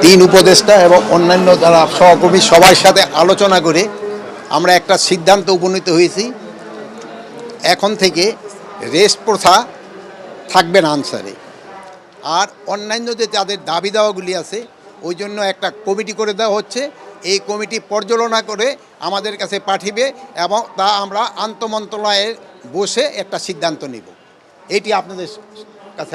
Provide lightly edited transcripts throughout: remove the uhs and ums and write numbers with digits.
তিন উপদেষ্টা এবং অন্যান্য যারা সহকর্মী সবার সাথে আলোচনা করে আমরা একটা সিদ্ধান্ত উপনীত হয়েছি। এখন থেকে রেস্ট প্রথা থাকবে না আনসারে। আর অন্যান্য যে যাদের দাবি দাওয়াগুলি আছে ওই জন্য একটা কমিটি করে দেওয়া হচ্ছে। এই কমিটি পর্যালোচনা করে আমাদের কাছে পাঠিয়ে এবং তা আমরা আন্তঃমন্ত্রণালয়ে বসে একটা সিদ্ধান্ত নিব। এটি আপনাদের কাছে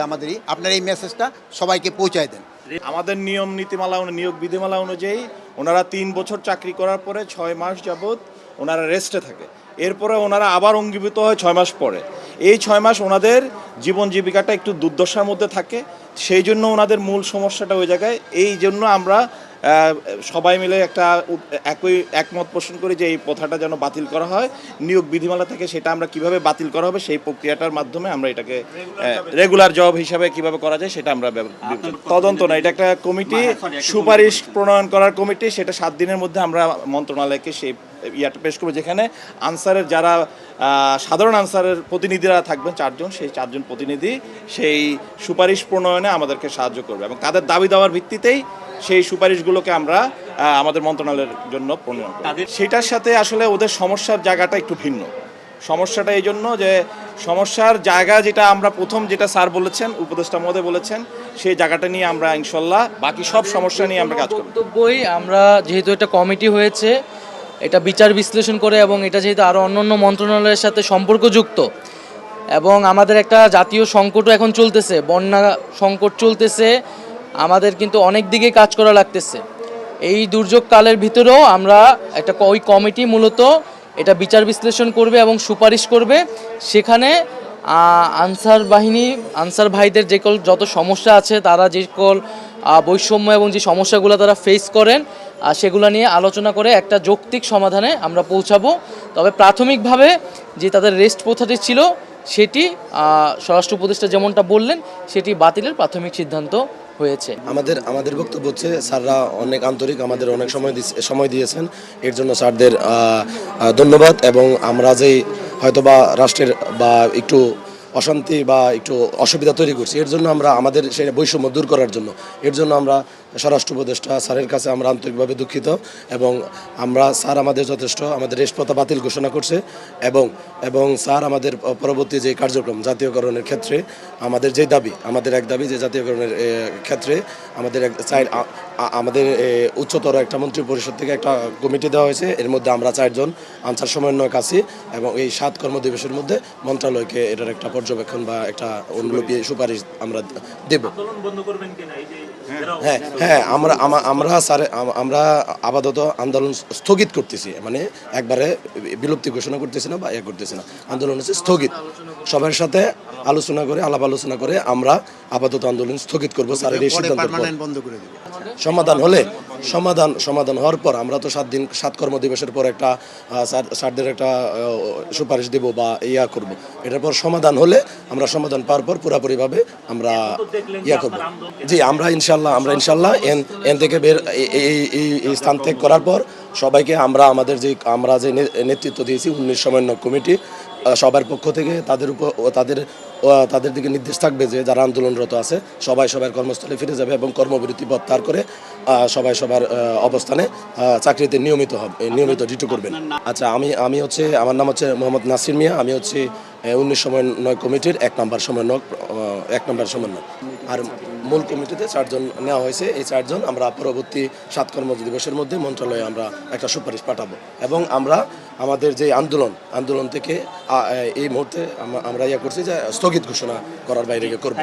আপনার এই মেসেজটা সবাইকে পৌঁছায় দেন। আমাদের নিয়ম নীতিমালা নিয়োগ বিধিমালা অনুযায়ী ওনারা 3 বছর চাকরি করার পরে 6 মাস যাবৎ ওনারা রেস্টে থাকে। এরপরে ওনারা আবার অঙ্গীভূত হয় 6 মাস পরে। এই 6 মাস ওনাদের জীবন জীবিকাটা একটু দুর্দশার মধ্যে থাকে, সেই জন্য ওনাদের মূল সমস্যাটা ওই জায়গায়। এই জন্য আমরা সবাই মিলে একটা একমত পোষণ করি যে এই প্রথাটা যেন বাতিল করা হয়। নিয়োগ বিধিমালা থেকে সেটা আমরা কিভাবে বাতিল করা হবে সেই প্রক্রিয়াটার মাধ্যমে আমরা এটাকে রেগুলার জব হিসাবে কিভাবে করা যায় সেটা আমরা তদন্ত না, এটা একটা কমিটি সুপারিশ প্রণয়ন করার কমিটি। সেটা 7 দিনের মধ্যে আমরা মন্ত্রণালয়কে সেই ইয়াটা পেশ করবো, যেখানে আনসারের যারা সাধারণ আনসারের প্রতিনিধিরা থাকবেন 4 জন, সেই 4 জন প্রতিনিধি সেই সুপারিশ প্রণয়নে আমাদেরকে সাহায্য করবে এবং তাদের দাবি দেওয়ার ভিত্তিতেই সেই সুপারিশগুলোকে আমরা আমাদের মন্ত্রণালয়ের জন্য প্রণয়ন করি। সেটার সাথে আসলে ওদের সমস্যার জায়গাটা একটু ভিন্ন। সমস্যাটা এই জন্য যে সমস্যার জায়গা যেটা আমরা প্রথম যেটা স্যার বলেছেন, উপদেষ্টা মহোদয় বলেছেন, সেই জায়গাটা নিয়ে আমরা ইনশাল্লাহ বাকি সব সমস্যা নিয়ে আমরা কাজ করব। বক্তব্যই আমরা যেহেতু একটা কমিটি হয়েছে, এটা বিচার বিশ্লেষণ করে এবং এটা যেহেতু আরও অন্যান্য মন্ত্রণালয়ের সাথে সম্পর্কযুক্ত এবং আমাদের একটা জাতীয় সংকটও এখন চলতেছে, বন্যা সংকট চলতেছে, আমাদের কিন্তু অনেক দিকে কাজ করা লাগতেছে। এই দুর্যোগ কালের ভিতরেও আমরা একটা ওই কমিটি মূলত এটা বিচার বিশ্লেষণ করবে এবং সুপারিশ করবে। সেখানে আনসার ভাইদের যত সমস্যা আছে, তারা যে সকল বৈষম্য এবং যে সমস্যাগুলো তারা ফেস করেন সেগুলো নিয়ে আলোচনা করে একটা যৌক্তিক সমাধানে আমরা পৌঁছাবো। তবে প্রাথমিকভাবে যে তাদের রেস্ট প্রথাটি ছিল সেটি স্বরাষ্ট্র উপদেষ্টা যেমনটা বললেন সেটি বাতিলের প্রাথমিক সিদ্ধান্ত হয়েছে। আমাদের বক্তব্য হচ্ছে স্যাররা অনেক আন্তরিক, আমাদের অনেক সময় দিয়েছেন, এর জন্য স্যারদের ধন্যবাদ। এবং আমরা যেই হয়তোবা রাষ্ট্রের বা একটু অশান্তি বা একটু অসুবিধা তৈরি করছি, এর জন্য আমাদের সেই বৈষম্য দূর করার জন্য এর জন্য আমরা স্বরাষ্ট্র উপদেষ্টা স্যারের কাছে আমরা আন্তরিকভাবে দুঃখিত। এবং স্যার আমাদের যথেষ্ট আমাদের রেস্ট প্রথা বাতিল ঘোষণা করছে এবং স্যার আমাদের পরবর্তী যে কার্যক্রম জাতীয়করণের ক্ষেত্রে আমাদের যে দাবি, আমাদের এক দাবি যে জাতীয়করণের ক্ষেত্রে আমাদের উচ্চতর একটা মন্ত্রী পরিষদ থেকে একটা কমিটি দেওয়া হয়েছে। এর মধ্যে আমরা 4 জন আনসার সমন্বয়ক আছি এবং এই 7 কর্মদিবসের মধ্যে মন্ত্রণালয়কে এটার একটা পর্যবেক্ষণ বা একটা অনুলিপি সুপারিশ আমরা দেব। হ্যাঁ, আমরা আপাতত আন্দোলন স্থগিত করতেছি, মানে একবারে বিলুপ্তি ঘোষণা করতেছি না বা করতেছি না, আন্দোলন হচ্ছে স্থগিত। সবার সাথে আলাপ আলোচনা করে আমরা আপাতত আন্দোলন স্থগিত করবো। স্যারের এই সিদ্ধান্ত সমাধান হওয়ার পর আমরা তো 7 কর্মদিবসের পর একটা স্যারদের একটা সুপারিশ দেব বা করব। এটার পর সমাধান হলে আমরা সমাধান পাওয়ার পর পুরোপুরিভাবে আমরা করব। জি, আমরা ইনশাল্লাহ এন থেকে বের এই স্থান ত্যাগ করার পর সবাইকে আমরা যে নেতৃত্ব দিয়েছি 19 সমন্বয় কমিটি, সবার পক্ষ থেকে তাদের দিকে নির্দেশ থাকবে যে যারা আন্দোলনরত আছে সবাই সবার কর্মস্থলে ফিরে যাবে এবং কর্মবিরতি প্রত্যাহার করে সবাই সবার অবস্থানে চাকরিতে নিয়মিত ডিউটি করবেন। আচ্ছা, আমার নাম হচ্ছে মোহাম্মদ নাসির মিয়া। আমি হচ্ছে 19 সমন্বয় কমিটির 1 নম্বর সমন্বয়। আর মূল কমিটিতে 4 জন নেওয়া হয়েছে। এই 4 জন আমরা পরবর্তী 7 কর্মদিবসের মধ্যে মন্ত্রণালয়ে আমরা একটা সুপারিশ পাঠাবো এবং আমরা আমাদের যে আন্দোলন থেকে এই মুহূর্তে আমরা করছি যে স্থগিত ঘোষণা করার বাইরে করব।